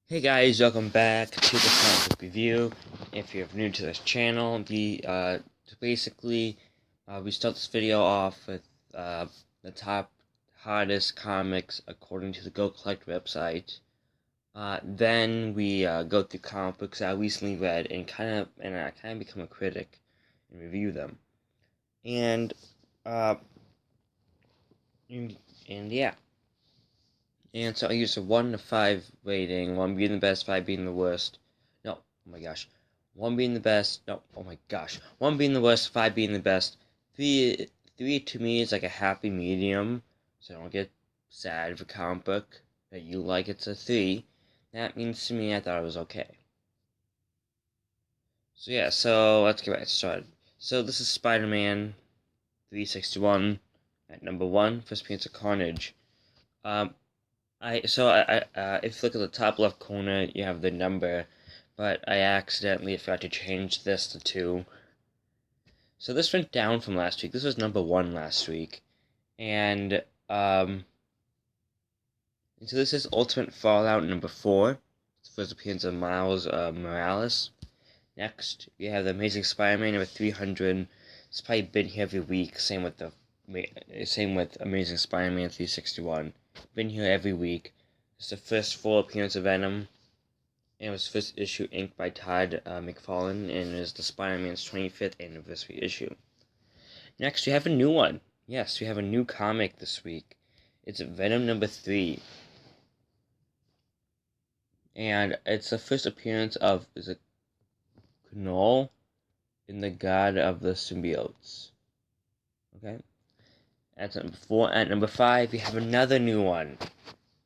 Hey guys, welcome back to the comic book review. If you're new to this channel, we start this video off with the top hottest comics according to the Go Collect website. Then we go through comic books I recently read and I kind of become a critic and review them. And uh, and yeah. And so I use a 1 to 5 rating, 1 being the best, 5 being the worst. No, oh my gosh. 1 being the best, no, oh my gosh. 1 being the worst, 5 being the best. 3 to me is like a happy medium, so I don't get sad if a comic book that you like it's a 3. That means to me I thought it was okay. So yeah, so let's get back started. So this is Spider-Man 361 at number 1, First Appearance of Carnage. If you look at the top left corner, you have the number, but I accidentally forgot to change this to 2. So this went down from last week. This was number 1 last week, and so this is Ultimate Fallout number 4. It's the first appearance of Miles Morales. Next, we have the Amazing Spider-Man number 300. It's probably been here every week. Same with Amazing Spider-Man 361. Been here every week. It's the first full appearance of Venom. And it was first issue inked by Todd McFarlane, and it is the Spider-Man's 25th anniversary issue. Next, we have a new one. Yes, we have a new comic this week. It's Venom number 3. And it's the first appearance of, is it Knoll in the God of the Symbiotes. Okay? That's number 4. At number 5, we have another new one.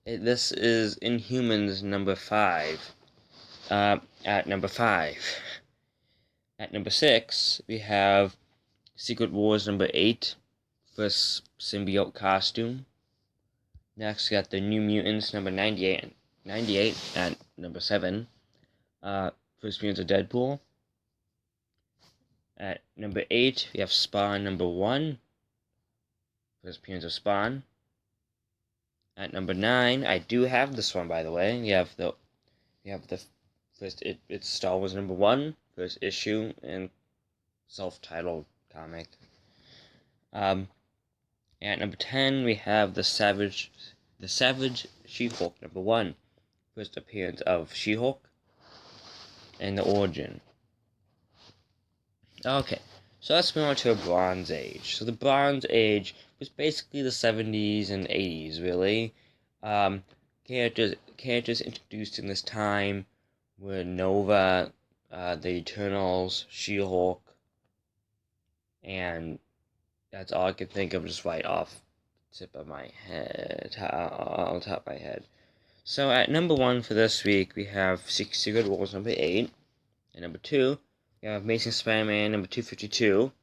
This is Inhumans number 5. At number 5. At number 6, we have Secret Wars number 8, first symbiote costume. Next, we got the New Mutants number 98 at number 7, first appearance of Deadpool. At number 8, we have Spawn number 1, first appearance of Spawn. At number 9, I do have this one, by the way. We have the first, it's Star Wars number 1, first issue, and self-titled comic. At number 10, we have the Savage She-Hulk number 1, first appearance of She-Hulk, and the origin. Okay, so let's move on to a Bronze Age. So the Bronze Age was basically the 70s and 80s, really. Characters introduced in this time were Nova, the Eternals, She-Hulk, and that's all I can think of just right off the tip of my head, on top of my head. So at number 1 for this week, we have Secret Wars number 8. And number 2, we have Amazing Spider-Man number 252.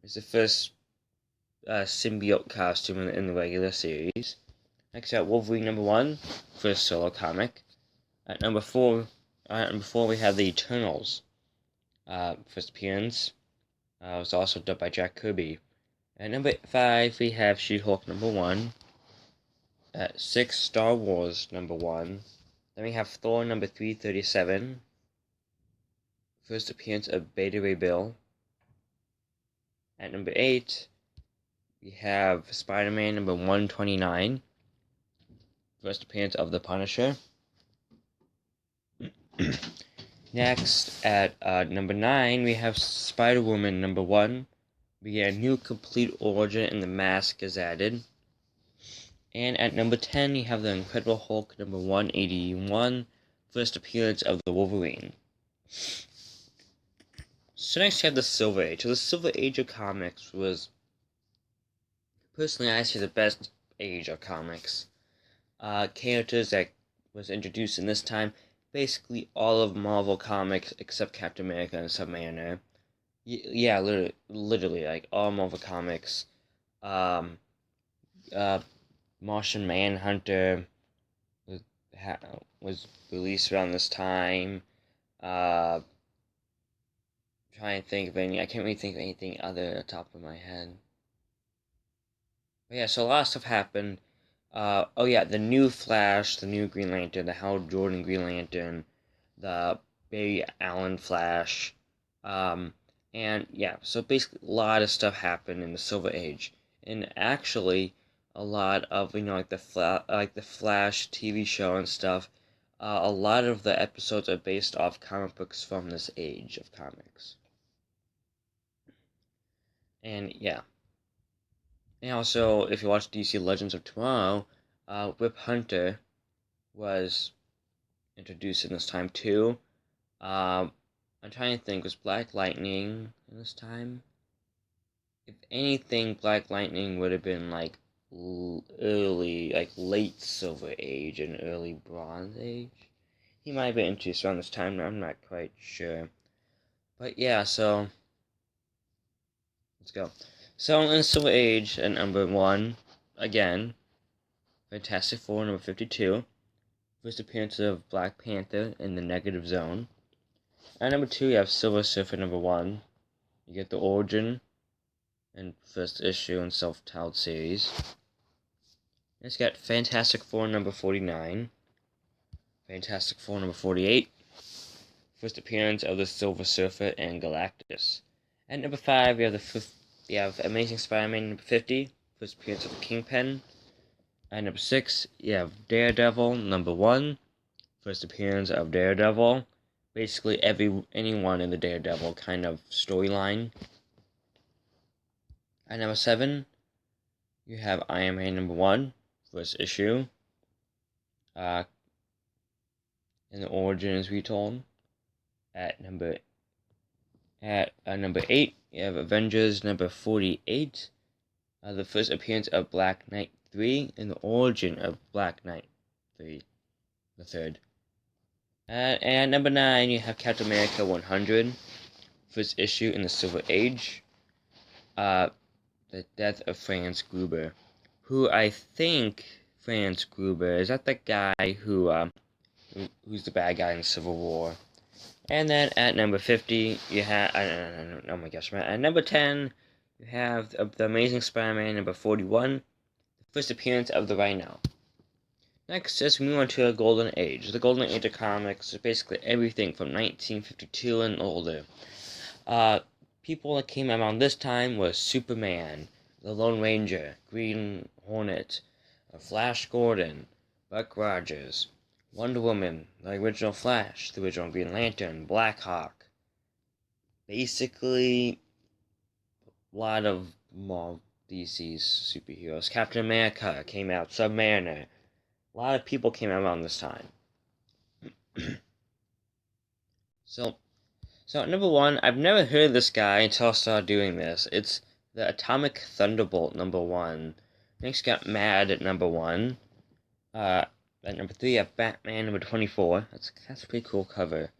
It's the first symbiote costume in the regular series. Next, we have Wolverine number 1, first solo comic. At number 4, we have the Eternals, first appearance. It was also done by Jack Kirby. At number 5, we have She-Hulk number 1. At 6, Star Wars number 1. Then we have Thor number 337. First appearance of Beta Ray Bill. At number 8, we have Spider-Man number 129. First appearance of the Punisher. Next, at number 9, we have Spider-Woman number 1. We get a new complete origin and the mask is added. And at number 10, you have the Incredible Hulk number 181. First appearance of the Wolverine. So next you have the Silver Age. So the Silver Age of comics was, personally, I say the best age of comics. Characters that was introduced in this time, basically all of Marvel comics except Captain America and Submariner. Yeah, literally, like all Marvel comics. Martian Manhunter was released around this time. Trying to think of any. I can't really think of anything other at the top of my head. But yeah, so a lot of stuff happened. Oh yeah, the new Flash, the new Green Lantern, the Hal Jordan Green Lantern, the Barry Allen Flash, and yeah, so basically a lot of stuff happened in the Silver Age, and actually a lot of like the Flash TV show and stuff. A lot of the episodes are based off comic books from this age of comics, and yeah. And also, if you watch DC Legends of Tomorrow, Whip Hunter was introduced in this time too. I'm trying to think, was Black Lightning in this time? If anything, Black Lightning would have been like early, like late Silver Age and early Bronze Age. He might have been introduced around this time, I'm not quite sure. But yeah, so let's go. So in the Silver Age, at number 1, again, Fantastic Four, number 52. First appearance of Black Panther in the Negative Zone. At number 2, you have Silver Surfer, number 1. You get the origin and first issue and self-titled series. Next, got Fantastic Four, number 49. Fantastic Four, number 48. First appearance of the Silver Surfer and Galactus. At number 5, you have Amazing Spider-Man, number 50. First appearance of the Kingpin. At number 6, you have Daredevil, number 1. First appearance of Daredevil. Basically anyone in the Daredevil kind of storyline. At number 7, you have Iron Man number 1, first issue. And the origin is retold. At number 8, you have Avengers number 48. The first appearance of Black Knight 3 and the origin of Black Knight 3, the third. And number 9, you have Captain America 100, first issue in the Silver Age. The death of Franz Gruber, who I think Franz Gruber is that the guy who's the bad guy in Civil War. And then at number 50, you have oh my gosh, at number 10, you have the Amazing Spider-Man number 41, the first appearance of the Rhino. Next, as we move on to the Golden Age. The Golden Age of comics is basically everything from 1952 and older. People that came around this time was Superman, the Lone Ranger, Green Hornet, Flash Gordon, Buck Rogers, Wonder Woman, the original Flash, the original Green Lantern, Blackhawk. Basically, a lot of more DC's superheroes. Captain America came out, Submariner. A lot of people came out around this time. So number 1, I've never heard of this guy until I started doing this. It's the Atomic Thunderbolt, number 1. Next, got Mad at number 1. At number 3, you have Batman, number 24. That's a pretty cool cover.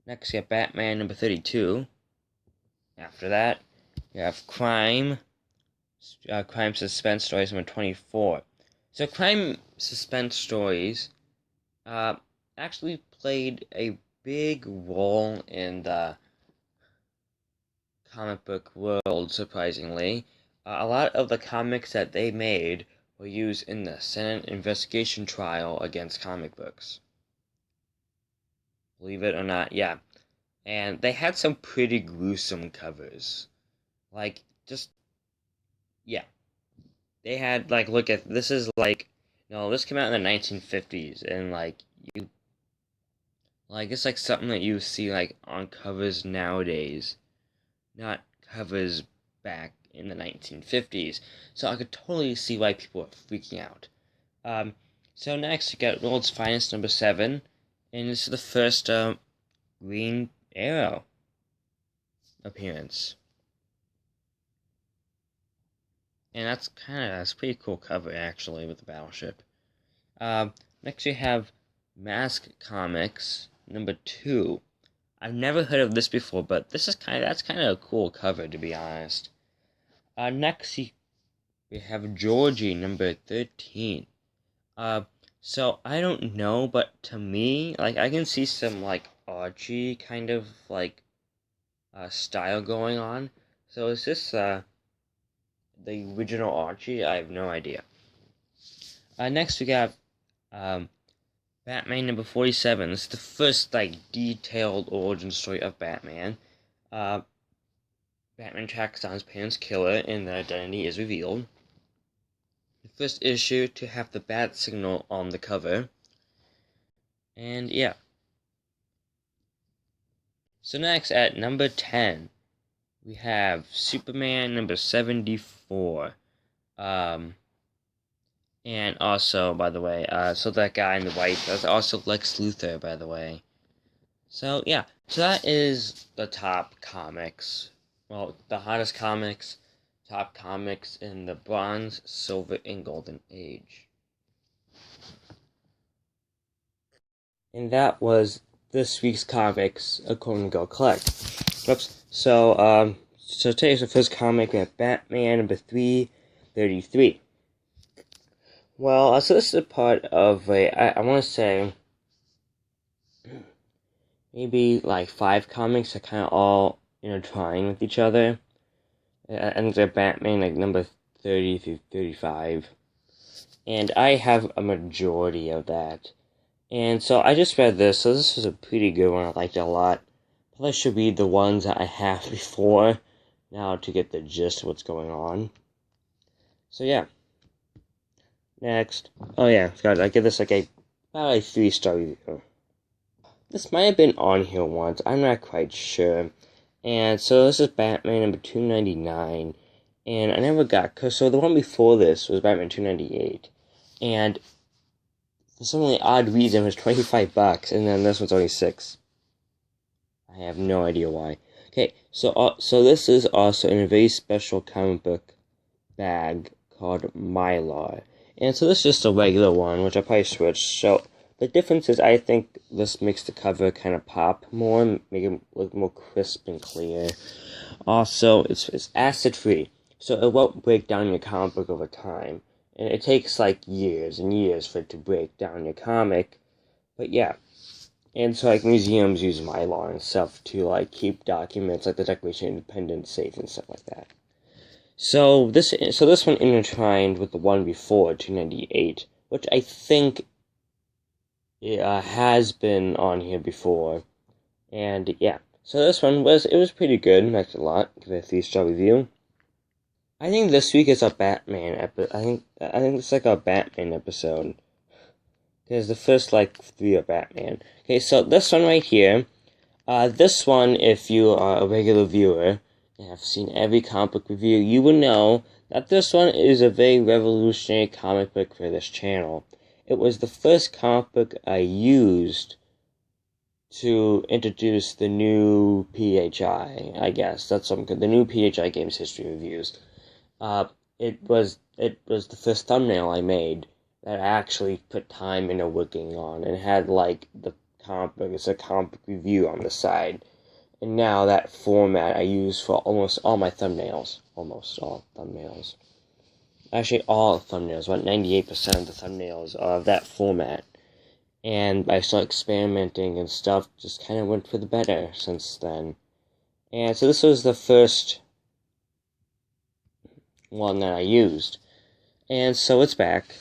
Next, you have Batman, number 32. After that, you have Crime Suspense Stories, number 24. So Crime Suspense Stories actually played a big role in the comic book world, surprisingly. A lot of the comics that they made were used in the Senate investigation trial against comic books. Believe it or not, yeah. And they had some pretty gruesome covers. Like, just, yeah. They had, like, look at, this is like, this came out in the 1950s, and, it's like something that you see, like, on covers nowadays. Not covers back in the 1950s. So I could totally see why people are freaking out. So next, you got World's Finest, number 7. And this is the first Green Arrow appearance. And that's a pretty cool cover, actually, with the battleship. Next you have Mask Comics, number 2. I've never heard of this before, but that's kind of a cool cover, to be honest. Next we have Georgie, number 13. So I don't know, but to me, I can see some Archie kind of style going on. So is this the original Archie? I have no idea. Next we got Batman number 47. This is the first detailed origin story of Batman. Batman tracks down his parents' killer, and the identity is revealed. The first issue to have the bat signal on the cover. And yeah. So next, at number 10, we have Superman number 74. And also, by the way, so that guy in the white, that's also Lex Luthor, by the way. So yeah, so that is the top comics. Well, the hottest comics, top comics in the Bronze, Silver, and Golden Age. And that was this week's comics, according to Go Collect. Oops. So today's the first comic. We have Batman number 333. Well, so this is a part of I want to say, maybe like 5 comics that kind of all intertwine with each other. And they're Batman like number 30 through 35. And I have a majority of that. And so I just read this, so this was a pretty good one. I liked it a lot. But I should read the ones that I have before now to get the gist of what's going on. So yeah. Next. Oh yeah, I give this about a 3-star review. This might have been on here once, I'm not quite sure. And so this is Batman number 299. And I never got, so the one before this was Batman 298. And for some really odd reason, it was $25, and then this one's only $6. I have no idea why. Okay, so this is also in a very special comic book bag called Mylar. And so this is just a regular one, which I probably switched. So the difference is I think this makes the cover kind of pop more, make it look more crisp and clear. Also, it's acid-free, so it won't break down your comic book over time. And it takes like years and years for it to break down your comic. But yeah. And so like museums use Mylar and stuff to like keep documents like the Declaration of Independence safe and stuff like that. So this one intertwined with the one before, 298, which I think has been on here before. And yeah. So this one was pretty good, liked it a lot, give it a 3-star review. I think this week is a Batman episode. I think it's like a Batman episode. Because the first 3 are Batman. Okay, so this one right here. This one, if you are a regular viewer and have seen every comic book review, you will know that this one is a very revolutionary comic book for this channel. It was the first comic book I used to introduce the new PHI. I guess that's something. The new PHI Games History Reviews. It was the first thumbnail I made that I actually put time into working on, and had the comic book, it's a comic book review on the side. And now that format I use for almost all my thumbnails. Almost all thumbnails. Actually, all thumbnails. About 98% of the thumbnails are of that format. And I started experimenting and stuff, just kind of went for the better since then. And so this was the first one that I used, and so it's back,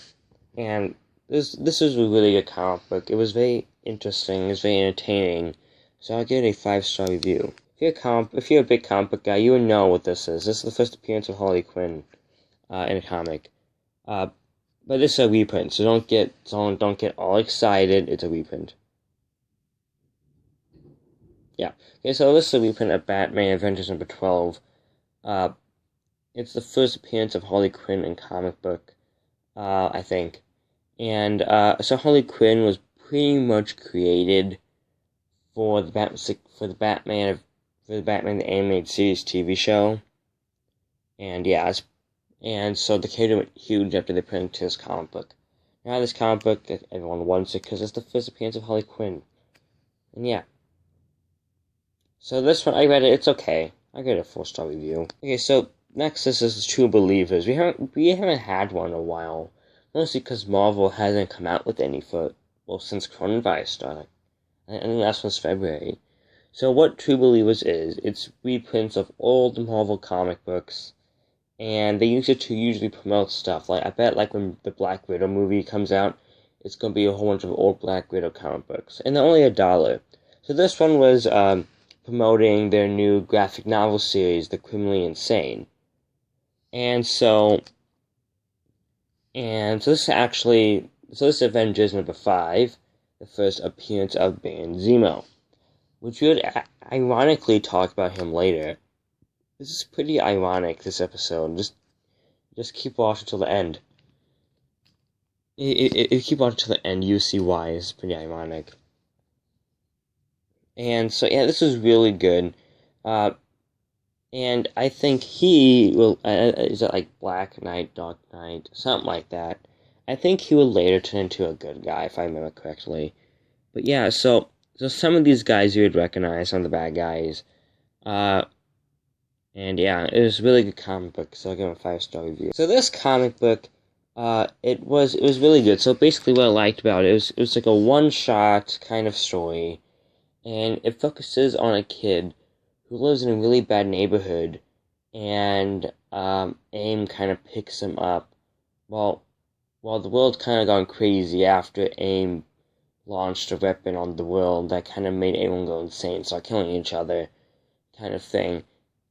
and this is a really good comic book. It was very interesting, it was very entertaining, so I'll give it a 5-star review. If you're a big comic book guy, you would know what this is. This is the first appearance of Harley Quinn in a comic, but this is a reprint, so don't get all excited. It's a reprint. Yeah. Okay, so this is a reprint of Batman Adventures number 12. It's the first appearance of Harley Quinn in comic book, I think. And so Harley Quinn was pretty much created for the Batman the Animated Series TV show. And yeah, and so the character went huge after they put it into this comic book. Now this comic book, everyone wants it because it's the first appearance of Harley Quinn. And yeah. So this one, I read it, it's okay. I get a 4-star review. Okay, so next, this is True Believers. We haven't had one in a while, mostly because Marvel hasn't come out with any since coronavirus started. I think last one's February. So what True Believers is, it's reprints of old Marvel comic books, and they use it to usually promote stuff. Like I bet, like when the Black Widow movie comes out, it's gonna be a whole bunch of old Black Widow comic books, and they're only $1. So this one was promoting their new graphic novel series, The Criminally Insane, and so this is Avengers #5, the first appearance of Baron Zemo, which we would ironically talk about him later. This is pretty ironic, this episode. Just keep watching till the end. If you keep watching till the end, you see why it's pretty ironic. And so, yeah, this was really good. And I think he will, is it like Black Knight, Dark Knight, something like that. I think he will later turn into a good guy, if I remember correctly. But yeah, so some of these guys you would recognize, some of the bad guys. And yeah, it was a really good comic book, so I'll give it a 5-star review. So this comic book, it was really good. So basically what I liked about it was like a one-shot kind of story, and it focuses on a kid who lives in a really bad neighborhood, and AIM kind of picks him up. Well, the world's kind of gone crazy after AIM launched a weapon on the world that kind of made everyone go insane, start killing each other, kind of thing.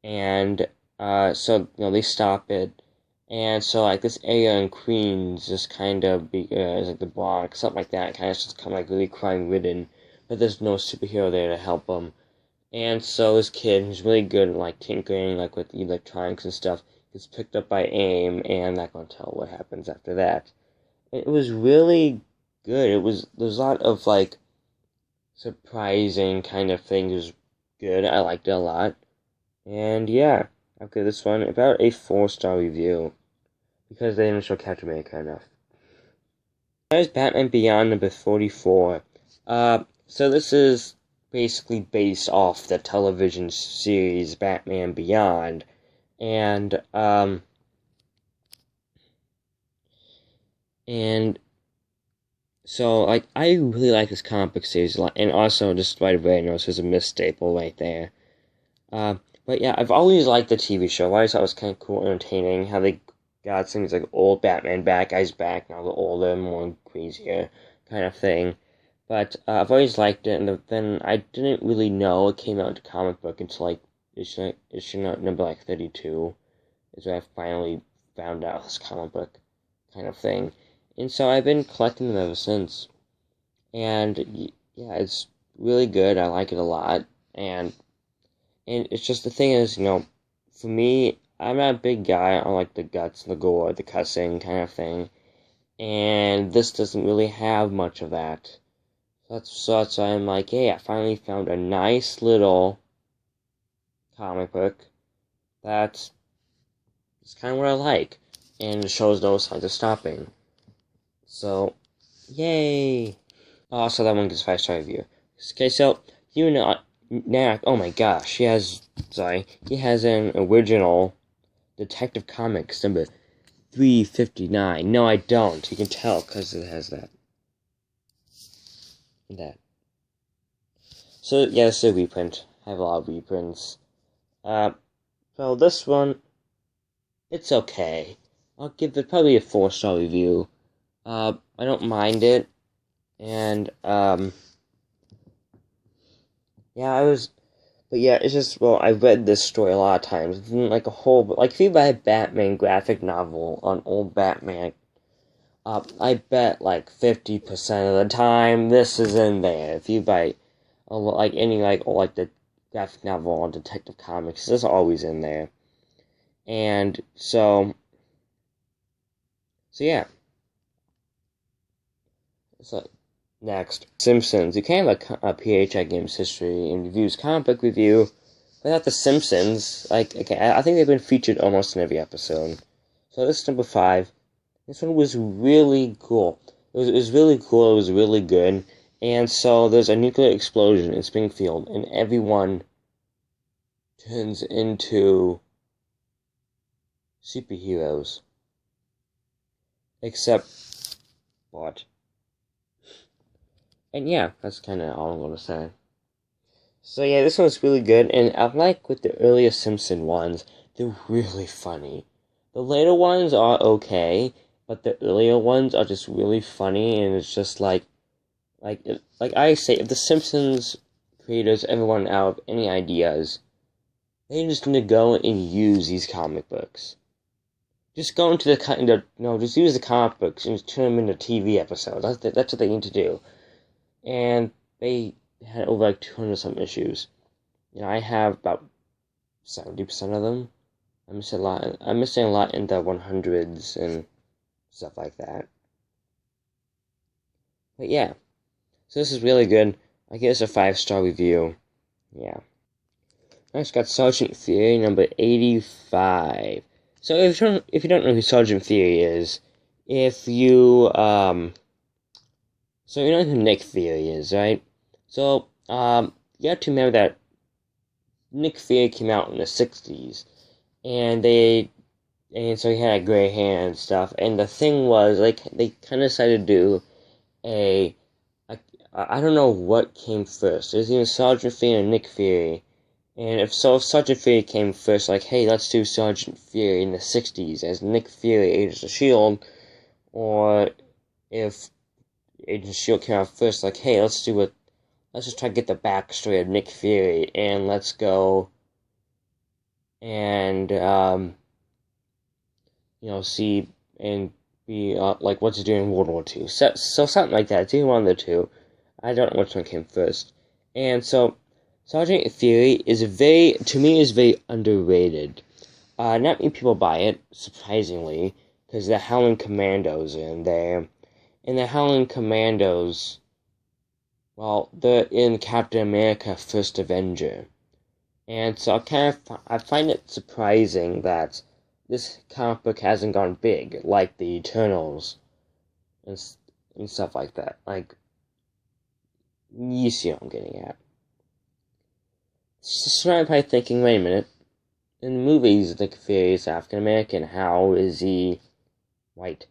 And so they stop it, and so like this area in Queens just kind of is like the Bronx, something like that, kind of just kind of like really crime ridden, but there's no superhero there to help them. And so this kid who's really good at like tinkering, like with electronics and stuff, gets picked up by AIM, and I'm not gonna tell what happens after that. It was really good. There's a lot of like surprising kind of things. It was good. I liked it a lot. And yeah, I'll give this one about a 4-star review, because they didn't show Captain America enough. There's Batman Beyond #44. So this is basically based off the television series Batman Beyond, and so like I really like this comic book series a lot, and also just right away I noticed there's a Miss Staple right there. But yeah, I've always liked the TV show. I always thought it was kind of cool and entertaining how they got things like old Batman bad guys back, now they're older, more crazier kind of thing. But I've always liked it, and then I didn't really know it came out into comic book until like issue number like 32 is where I finally found out this comic book kind of thing. And so I've been collecting them ever since. And yeah, it's really good. I like it a lot. And it's just the thing is, for me, I'm not a big guy on like the guts, the gore, the cussing kind of thing. And this doesn't really have much of that. So that's why I'm like, hey, I finally found a nice little comic book that's kind of what I like. And it shows no signs of stopping. So, yay! Also, that one gets 5-star review. Okay, so, Nack, oh my gosh, he has an original Detective Comics number 359. No, I don't. You can tell, because it has that. So, yeah, this is a reprint. I have a lot of reprints. So this one, it's okay. I'll give it probably a 4-star review. I don't mind it. And, it's just, I read this story a lot of times. It's like if you buy a Batman graphic novel on old Batman, I bet like 50% of the time this is in there. If you buy the graphic novel on Detective Comics, this is always in there. And so yeah. So next, Simpsons. You can have a PH at Games History and Reviews comic book review, but not the Simpsons. I think they've been featured almost in every episode. So this is number 5. This one was really cool. It was really cool. It was really good. And so there's a nuclear explosion in Springfield, and everyone turns into superheroes. Except Bart. And yeah, that's kind of all I'm going to say. So yeah, this one's really good, and I like with the earlier Simpson ones, they're really funny. The later ones are okay, but the earlier ones are just really funny, and it's just like I say, if the Simpsons creators ever run out of any ideas, they just need to go and use these comic books. Just go into just use the comic books and just turn them into TV episodes. That's what they need to do. And they had over like 200 some issues. I have about 70% of them. I'm missing a lot. I'm missing a lot in the 100s and stuff like that. But yeah, so this is really good. I give this a 5-star review. Yeah. Next, got Sgt Theory number 85. So if you don't know who Sgt Theory is, so you know who Nick Fury is, right? So you have to remember that Nick Fury came out in the 60s, and so he had gray hair and stuff. And the thing was, like, they kind of decided to do I don't know what came first. It was either Sgt Fury or Nick Fury. And if Sgt Fury came first, like, hey, let's do Sgt Fury in the 60s as Nick Fury, Agents of S.H.I.E.L.D., or if Agents of S.H.I.E.L.D. came out first, like, hey, let's just try to get the backstory of Nick Fury, and let's go and, see and be, like, what's he doing in World War II. So something like that. It's either one of the two. I don't know which one came first. And so, Sgt Theory is very underrated. Not many people buy it, surprisingly, because the Howling Commandos are in there. And the Howling Commandos, well, they're in Captain America: First Avenger. And so I find it surprising that this comic book hasn't gone big, like the Eternals and stuff like that. Like, you see what I'm getting at. So I'm probably thinking, wait a minute. In the movies, Nick Fury is African American. How is he white?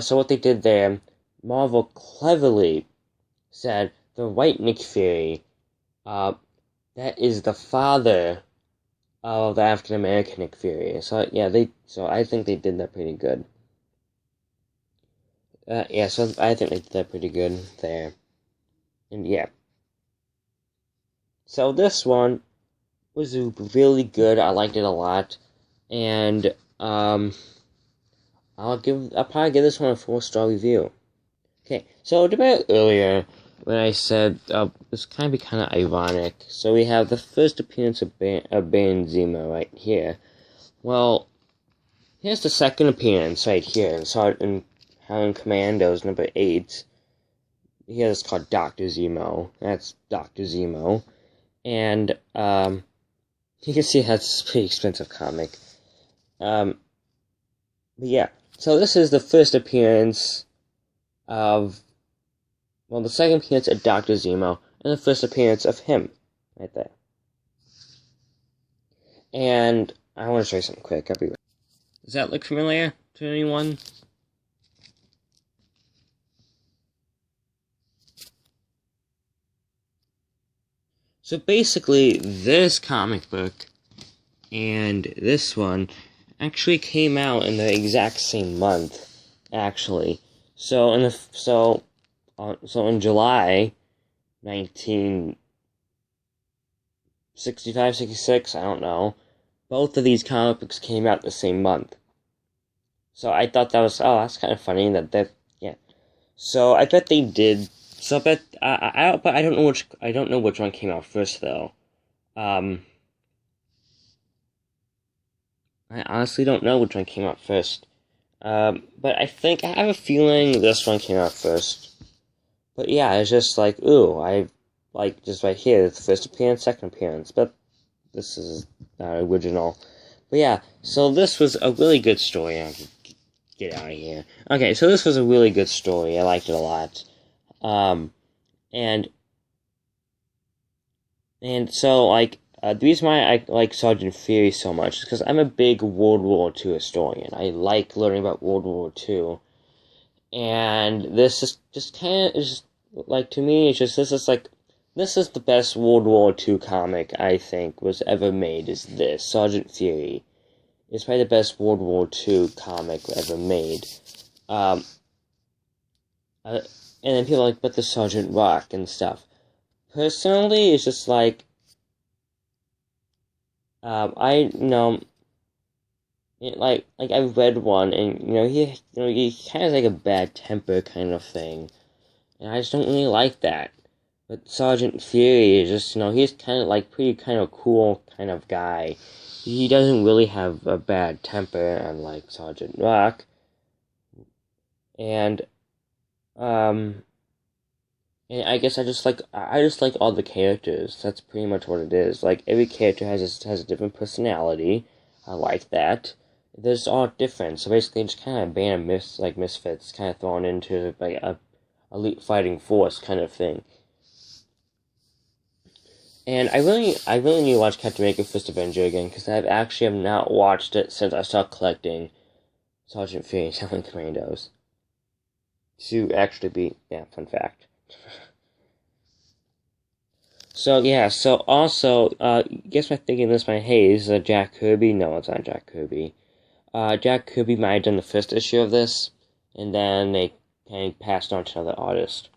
So what they did there, Marvel cleverly said the white Nick Fury, that is the father of the African American Nick Fury. So yeah, so I think they did that pretty good. So I think they did that pretty good there. And yeah. So this one was really good. I liked it a lot. And I'll probably give this one a 4-star review. Okay, so about earlier when I said this kind of ironic. So we have the first appearance of Baron Zemo right here. Well, here's the second appearance right here in Howling Commandos number 8. Here it's called Dr. Zemo. That's Dr. Zemo. And you can see that's a pretty expensive comic. But yeah, so this is the first appearance of, well, the second appearance of Dr. Zemo, and the first appearance of him, right there. And I want to show you something quick. I'll be right. Does that look familiar to anyone? So basically, this comic book and this one actually came out in the exact same month, actually. So in July 1965, 66, I don't know, both of these comic books came out the same month. So I thought that's kind of funny yeah. So I bet they did. So but I don't know which one came out first though. I honestly don't know which one came out first. But I have a feeling this one came out first. But yeah, it's just like, ooh, just right here, it's the first appearance, second appearance. But this is not original. But yeah, so this was a really good story. I can get out of here. Okay, so this was a really good story. I liked it a lot. And so, the reason why I like Sgt. Theory so much is because I'm a big World War II historian. I like learning about World War II. And this is just kind of, to me, it's just, this is the best World War II comic I think was ever made, is this, Sgt. Theory. It's probably the best World War II comic ever made. And then people are like, but the Sergeant Rock and stuff. Personally, it's just like, like I've read one, and he kind of like a bad temper kind of thing, and I just don't really like that. But Sergeant Theory is just, he's kind of like pretty kind of cool kind of guy. He doesn't really have a bad temper, unlike Sergeant Rock. And and I guess I just like all the characters. That's pretty much what it is. Like every character has a different personality. I like that. They're just all different. So basically, just kind of a band of misfits, kind of thrown into like a elite fighting force kind of thing. And I really need to watch Captain America: First Avenger again, because I actually have not watched it since I started collecting Sergeant Fury and Selling Commandos. To actually be, fun fact. So also, guess my thinking this, hey, is Jack Kirby? No, it's not Jack Kirby. Jack Kirby might have done the first issue of this, and then they kind of passed on to another artist.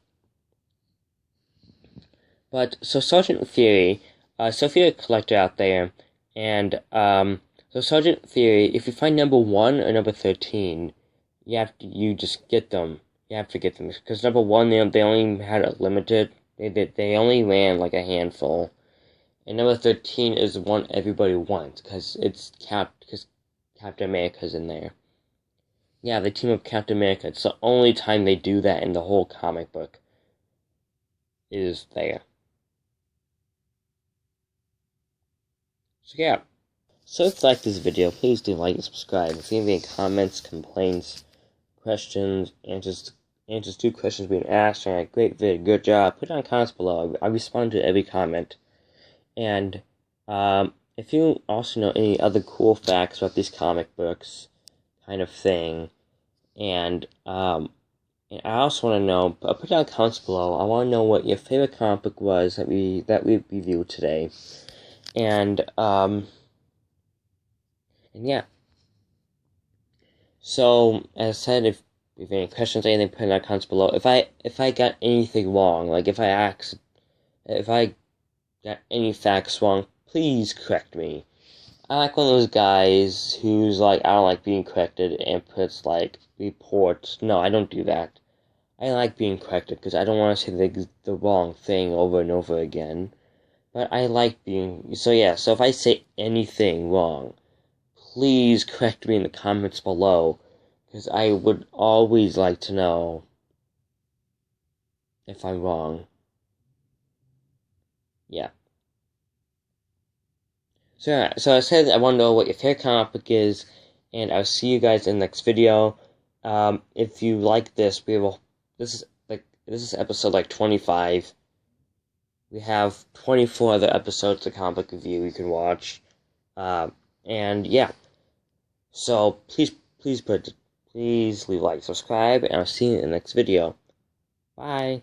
But, so Sergeant Theory, so if you're a collector out there, and, so Sergeant Theory, if you find number 1 or number 13, you just get them. You have to get them, because number 1, they only had a limited, they only ran like a handful, and number 13 is the one everybody wants, because Captain America's in there. Yeah, they team up Captain America. It's the only time they do that in the whole comic book. Is there. So yeah. So if you like this video, please do like and subscribe. If you have any comments, complaints, questions, answers to questions being asked, and a great video, good job, put it in the comments below. I respond to every comment. And if you also know any other cool facts about these comic books, kind of thing, and I also want to know, put it in the comments below. I want to know what your favorite comic book was that we reviewed today, and yeah. So as I said, if you have any questions or anything, put it in the comments below. If I got anything wrong, like if I got any facts wrong, please correct me. I like one of those guys who's like, I don't like being corrected, and puts like reports. No, I don't do that. I like being corrected because I don't want to say the wrong thing over and over again. But I like being, so yeah, so if I say anything wrong, please correct me in the comments below, because I would always like to know if I'm wrong. Yeah. So I said I want to know what your favorite comic book is, and I'll see you guys in the next video. If you like this, this is episode like 25. We have 24 other episodes of comic book review you can watch. And yeah. So please leave a like, subscribe, and I'll see you in the next video. Bye.